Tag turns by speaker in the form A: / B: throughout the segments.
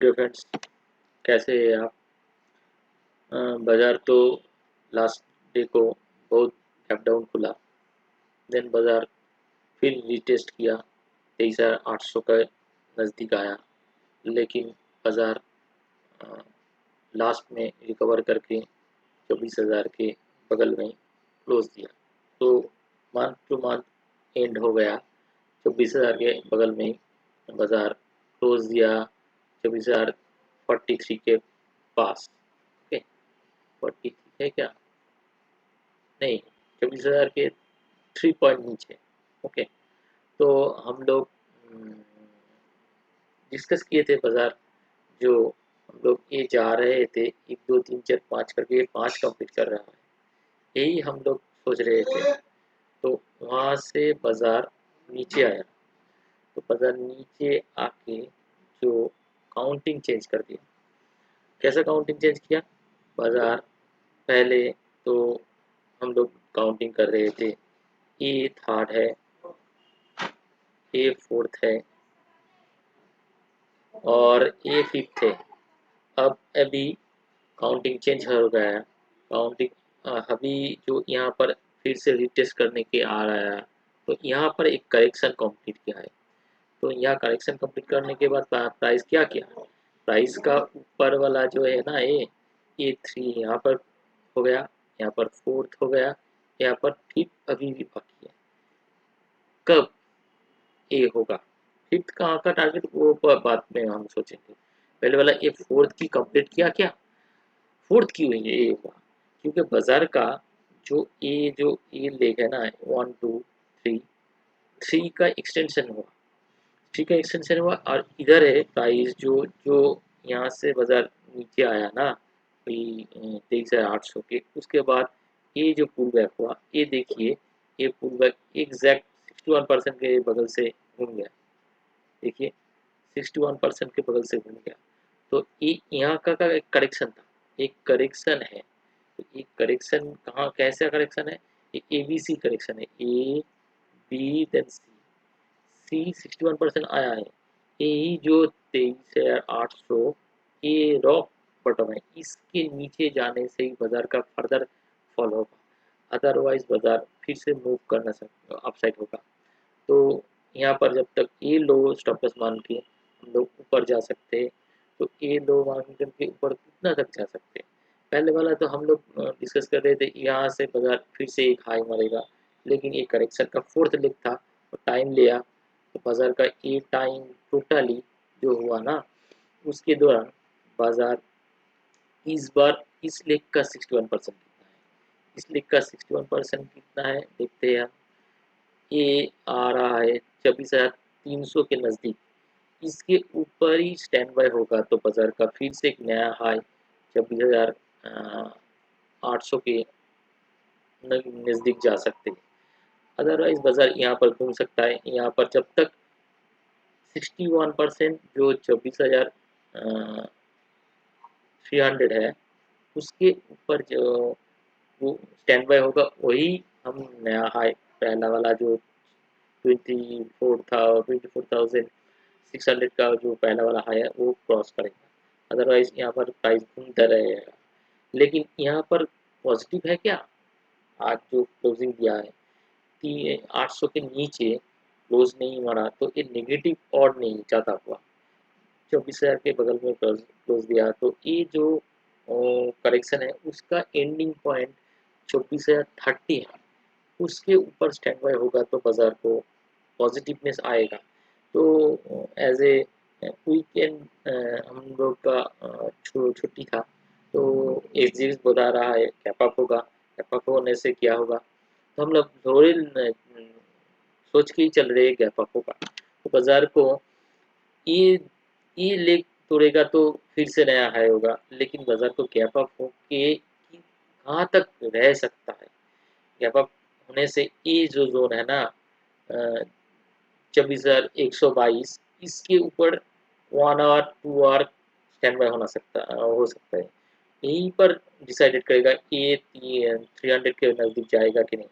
A: Dear friends, कैसे हैं आप? बाजार तो लास्ट डे को बहुत गैप डाउन खुला। देन बाजार फिर रीटेस्ट किया, 23,800 का नज़दीक आया, लेकिन बाजार लास्ट में रिकवर करके 24,000 के बगल में क्लोज दिया। तो मंथ टू मंथ एंड हो गया, 24,000 के बगल में बाजार क्लोज दिया, 24,043 के पास। ओके, 40 है क्या? नहीं, 24,000 के 3 पॉइंट नीचे। ओके, तो हम लोग डिस्कस किए थे बाजार, जो हम लोग ये जा रहे थे 1 2 3 4 5 करके, ये 5 कंप्लीट कर रहा है, यही हम लोग सोच रहे थे। तो वहाँ से बाजार नीचे आया, तो बाजार नीचे आके जो काउंटिंग चेंज कर दिया। कैसा काउंटिंग चेंज किया? बाजार पहले तो हम लोग काउंटिंग कर रहे थे, ए थर्ड है, ए फोर्थ है और ए फिफ्थ है। अब अभी काउंटिंग चेंज हो गया है। काउंटिंग अभी जो यहाँ पर फिर से रिटेस्ट करने के आ रहा है, तो यहाँ पर एक करेक्शन कंप्लीट किया है। तो यहाँ करेक्शन कंप्लीट करने के बाद प्राइस क्या किया? प्राइस का ऊपर वाला जो है ना, ए थ्री यहाँ पर हो गया, यहाँ पर फोर्थ हो गया, यहाँ पर फिफ्थ अभी भी बाकी है। कब ए होगा? फिफ्थ कहाँ का टारगेट, वो बाद में हम सोचेंगे। पहले वाला ए फोर्थ की कंप्लीट किया क्या? फोर्थ की हुई है ए हुआ, क्योंकि बाजार का जो ए लेग है ना, 1 2 3, 3 का एक्सटेंशन हुआ, 3 का एक्सटेंशन हुआ, और इधर है प्राइस जो जो यहाँ से बाजार नीचे आया ना, 23,800 के, उसके बाद ये जो पुल बैक हुआ, ये देखिए, ये पुल बैक एग्जैक्ट 61% के बगल से घूम गया। देखिए, 61% के बगल से घूम गया। तो ये यहाँ का एक करेक्शन था, एक करेक्शन है। तो ये करेक्शन कहाँ, कैसा करेक्शन है? ये ABC करेक्शन है, ए बी देन सी। सी 61% आया है, यही जो 23,800 ये रॉक बॉटम है, इसके नीचे जाने से ही बाजार का फर्दर फॉल होगा, अदरवाइज बाजार फिर से मूव करना अपसाइड होगा। तो यहाँ पर जब तक ये लो स्टॉप लॉस मान के हम लोग ऊपर जा सकते हैं, तो ये लो मान के ऊपर कितना तक जा सकते हैं? पहले वाला तो हम लोग डिस्कस कर रहे थे, यहाँ से बाजार फिर से एक हाई मारेगा, लेकिन ये करेक्शन का फोर्थ लेग था, तो टाइम लिया। तो बाजार का ये टाइम टोटली जो हुआ ना, उसके दौरान बाजार इस बार इस लेग का 61% कितना है, इस लेग का 61% कितना है देखते हैं हम। ये आ रहा है 24,300 के नज़दीक, इसके ऊपर ही स्टैंड बाय होगा, तो बाजार का फिर से एक नया हाई 24,800 के नज़दीक जा सकते हैं। अदरवाइज बाजार यहाँ पर घूम सकता है, यहाँ पर जब तक 61% जो 24,300 है, उसके ऊपर जो वो स्टैंड बाय होगा, वही हम नया हाई, पहला वाला जो 24,600 का जो पहला वाला हाई है, वो क्रॉस करेगा। अदरवाइज यहाँ पर प्राइस घूमता रहेगा। लेकिन यहाँ पर पॉजिटिव है क्या? आज जो क्लोजिंग दिया है, 800 के नीचे क्लोज नहीं मारा, तो ये नेगेटिव और नहीं जाता हुआ 24,000 के बगल में क्लोज दिया, तो ये जो करेक्शन है, उसका एंडिंग पॉइंट 24,030 है, उसके ऊपर स्टैंड बाय होगा, तो बाजार को पॉजिटिवनेस आएगा। तो एज ए वीकेंड हम लोग का छुट्टी था, तो एसजीएक्स बता रहा है कैप अप होगा, कैप अप होने से क्या होगा, तो हम लोग थोड़े सोच के ही चल रहे हैं गैप अप होगा। तो बाजार को ये ये लेग तोड़ेगा तो फिर से नया हाई होगा, लेकिन बाजार को गैप अप होके कहाँ तक रह सकता है? गैप अप होने से ये जो जोन है ना, 24,122, इसके ऊपर 1 आवर 2 आवर स्टैंड बाय हो सकता है। यहीं पर डिसाइडेड करेगा ये 300 के नज़दीक जाएगा कि नहीं।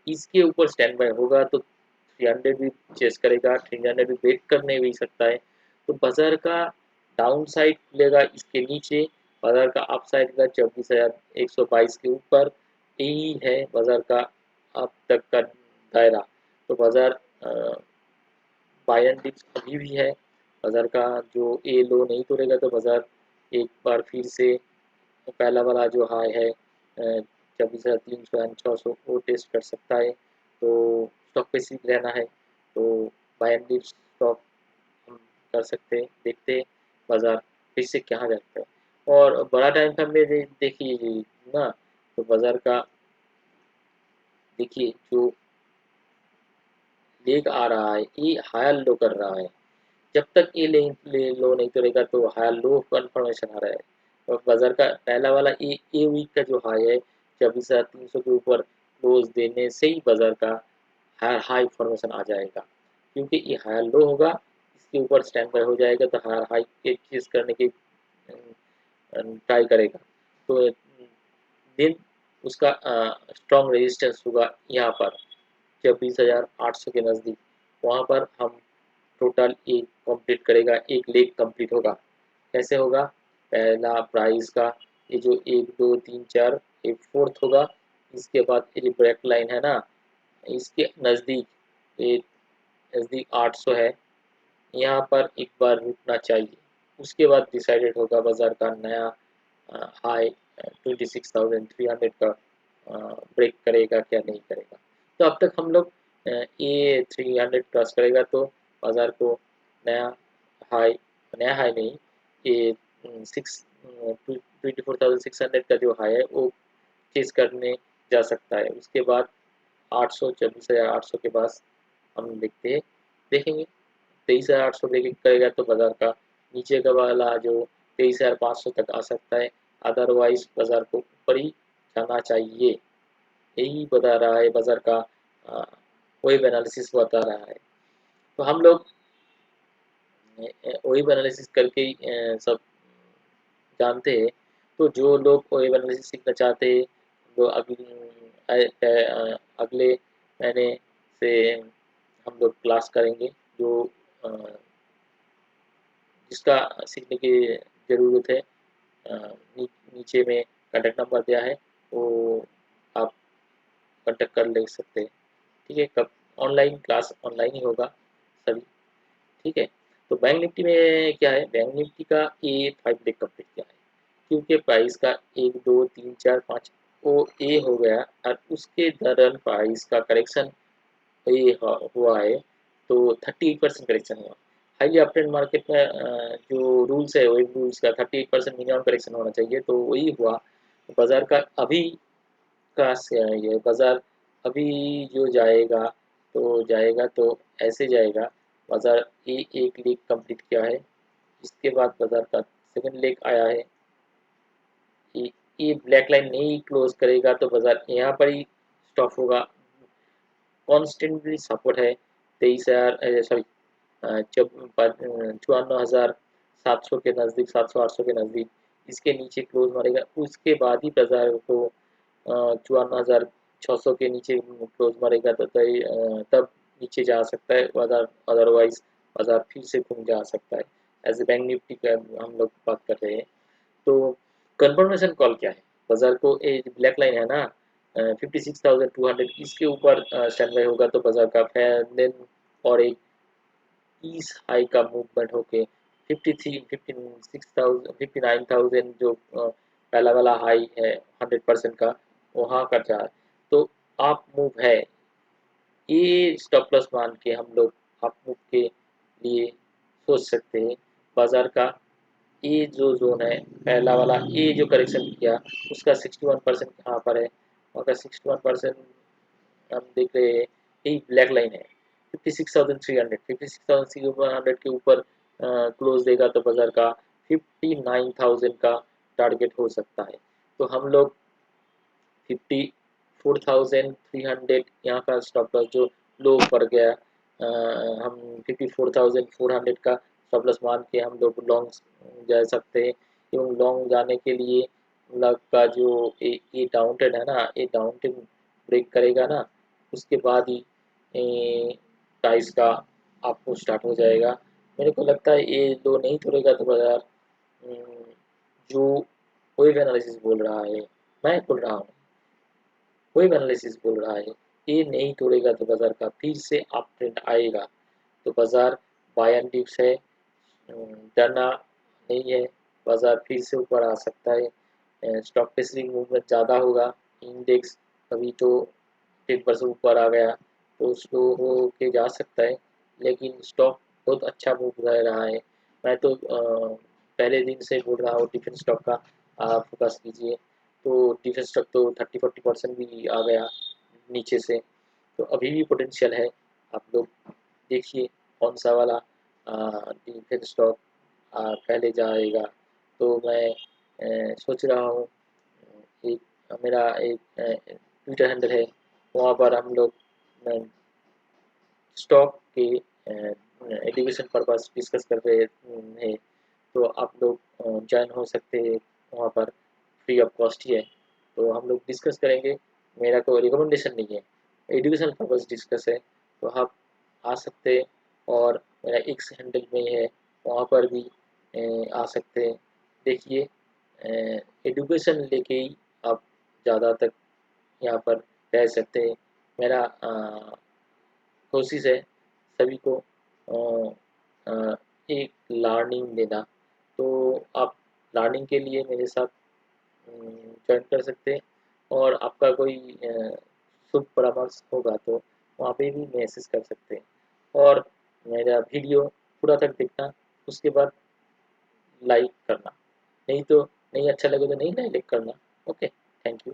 A: इसके ऊपर स्टैंड बाय होगा तो 300 भी चेस करेगा, 300 भी वेट करने भी सकता है। तो बाजार का डाउन साइड खुलेगा इसके नीचे, बाजार का अप साइड का 24,122 के ऊपर। यही है बाजार का अब तक का दायरा। तो बाजार बाय एंड डिप्स अभी भी है। बाजार का जो ए लो नहीं तोड़ेगा तो बाजार एक बार फिर से पहला वाला जो हाई है 24,300 एंड 600 वो टेस्ट कर सकता है। तो स्टॉक पे सीख रहना है। तो बाय एंड डिप्स स्टॉक हम कर सकते हैं, देखते हैं बाजार फिर से कहाँ जाता है। और बड़ा टाइम फ्रेम में देखिए ना, तो बाजार का देखिए जो लेग आ रहा है ये हायर लो कर रहा है। जब तक ये लो नहीं करेगा तो हायर लो कन्फर्मेशन आ रहा है। और बाजार का पहला वाला ए वीक का जो हाई है 24,300 के ऊपर क्लोज देने से ही बाजार का हायर हाई फॉर्मेशन आ जाएगा। क्योंकि ये हायर लो होगा, इसके ऊपर स्टैंड बाय हो जाएगा तो हायर हाई के चीज करने की ट्राई करेगा। तो दिन उसका स्ट्रॉन्ग रेजिस्टेंस होगा यहाँ पर 26,800 के नज़दीक। वहाँ पर हम टोटल एक कंप्लीट करेगा, एक लेग कंप्लीट होगा। कैसे होगा? पहला प्राइस का ये जो 1 2 3 4 एक फोर्थ होगा। इसके बाद ये जो ब्रेक लाइन है ना, इसके नज़दीक ये नज़दीक 800 है। यहाँ पर एक बार रुकना चाहिए। उसके बाद डिसाइडेड होगा बाजार का नया हाई 26,300 का ब्रेक करेगा क्या नहीं करेगा। तो अब तक हम लोग ये 300 क्रॉस करेगा तो बाजार को नया हाई, नया हाई नहीं, ये 24,600 का जो हाई है वो चेज करने जा सकता है। उसके बाद 800 24,800 के पास हम देखेंगे 23,800 ब्रेक करेगा तो बाजार का नीचे का वाला जो 23,500 तक आ सकता है। अदरवाइज बाजार को ऊपर ही जाना चाहिए। यही बता रहा है बाजार का वेब एनालिसिस बता रहा है। तो हम लोग वेब एनालिसिस करके ही सब जानते हैं। तो जो लोग वेब एनालिसिस सीखना चाहते हैं वो अगले महीने से हम लोग क्लास करेंगे। जो अ, जिसका सीखने की ज़रूरत है नीचे में कॉन्टैक्ट नंबर दिया है, वो आप कॉन्टैक्ट कर ले सकते हैं। ठीक है, कब ऑनलाइन क्लास ऑनलाइन ही होगा सभी। ठीक है। तो बैंक निफ्टी में क्या है, बैंक निफ्टी का ए 5 डे कंप्लीट किया है। क्योंकि प्राइस का 1 2 3 4 5 वो ए हो गया और उसके दौरान प्राइस का करेक्शन ये हुआ है। तो 38% करेक्शन हुआ। हाईली अपट्रेंड मार्केट में जो रूल्स है वही रूल्स का 38% मिनिमम करेक्शन होना चाहिए, तो वही हुआ। बाजार का अभी का ये बाजार अभी जो जाएगा तो ऐसे जाएगा। बाजार एक लीग कंप्लीट किया है। इसके बाद बाजार का सेकंड लेग आया है। ये ब्लैक लाइन नहीं क्लोज करेगा तो बाजार यहाँ पर ही स्टॉप होगा। कॉन्स्टेंटली सपोर्ट है 23,000 सॉरी 54,700 के नज़दीक, 700-800 के नज़दीक। इसके नीचे क्लोज मारेगा उसके बाद ही बाजार को 54,600 के नीचे क्लोज मारेगा तो तब नीचे जा सकता है। अदरवाइज बाजार फिर से घूम जा सकता है। एज ए बैंक निफ्टी का हम लोग बात कर रहे हैं। तो कंफर्मेशन कॉल क्या है? बाजार को ये ब्लैक लाइन है ना 56,200 इसके ऊपर स्टैंड बाय होगा तो बाजार का देन और एक इस हाई का मूवमेंट होके 53 56,000 59,000 जो पहला वाला हाई है 100% का वहाँ का जा। तो आप मूव है ये स्टॉप लॉस मान के हम लोग आप मूव के लिए सोच सकते हैं। बाजार का ये जो जोन है पहला वाला ये जो करेक्शन किया उसका 61% कहाँ पर है? अगर 61% हम देख रहे हैं यही ब्लैक लाइन है 56,300 के ऊपर क्लोज देगा तो बाजार का 59,000 का टारगेट हो सकता है। तो हम लोग 54,300 यहाँ का स्टॉप लॉस जो लो पड़ गया हम 54,400 का स्टॉप लॉस मान के हम लोग लॉन्ग जा सकते हैं। एवं लॉन्ग जाने के लिए लग का जो ये डाउन ट्रेंड है ना ये डाउन ट्रेंड ब्रेक करेगा ना उसके बाद ही प्राइस का आपको स्टार्ट हो जाएगा मेरे को लगता है ये लो नहीं तोड़ेगा तो बाजार। जो वेब एनालिसिस बोल रहा है, मैं बोल रहा हूँ, वेब एनालिसिस बोल रहा है, ये नहीं तोड़ेगा तो बाजार का फिर से अप ट्रेंड आएगा। तो बाजार बाय एंड डिप्स है, डरना नहीं है, बाजार फिर से ऊपर आ सकता है। स्टॉक टेस्टिंग मूवमेंट ज़्यादा होगा, इंडेक्स अभी तो 10% ऊपर आ गया तो स्लो हो के जा सकता है, लेकिन स्टॉक बहुत अच्छा मूव कर रहा है। मैं तो पहले दिन से बोल रहा हूँ डिफेंस स्टॉक का आप फोकस कीजिए। तो डिफेंस स्टॉक तो 30-40% भी आ गया नीचे से, तो अभी भी पोटेंशियल है। आप लोग देखिए कौन सा वाला डिफेंस स्टॉक पहले जाएगा। तो मैं सोच रहा हूँ, एक मेरा एक ट्विटर हैंडल है, वहाँ पर हम लोग स्टॉक के एजुकेशन पर्पस डिस्कस कर रहे हैं। तो आप लोग ज्वाइन हो सकते हैं, वहाँ पर फ्री ऑफ कॉस्ट ही है। तो हम लोग डिस्कस करेंगे, मेरा कोई रिकमेंडेशन नहीं है, एजुकेशन पर्पस डिस्कस है। तो आप आ सकते हैं, और मेरा एक्स हैंडल में है, वहाँ पर भी आ सकते हैं। देखिए एजुकेशन लेके ही आप ज़्यादा तक यहाँ पर रह सकते हैं। मेरा कोशिश है सभी को एक लर्निंग देना। तो आप लर्निंग के लिए मेरे साथ ज्वाइन कर सकते हैं, और आपका कोई शुभ परामर्श होगा तो वहाँ पे भी मैसेज कर सकते हैं। और मेरा वीडियो पूरा तक देखना, उसके बाद लाइक करना, नहीं तो नहीं अच्छा लगे तो नहीं लाइक करना। Okay, thank you.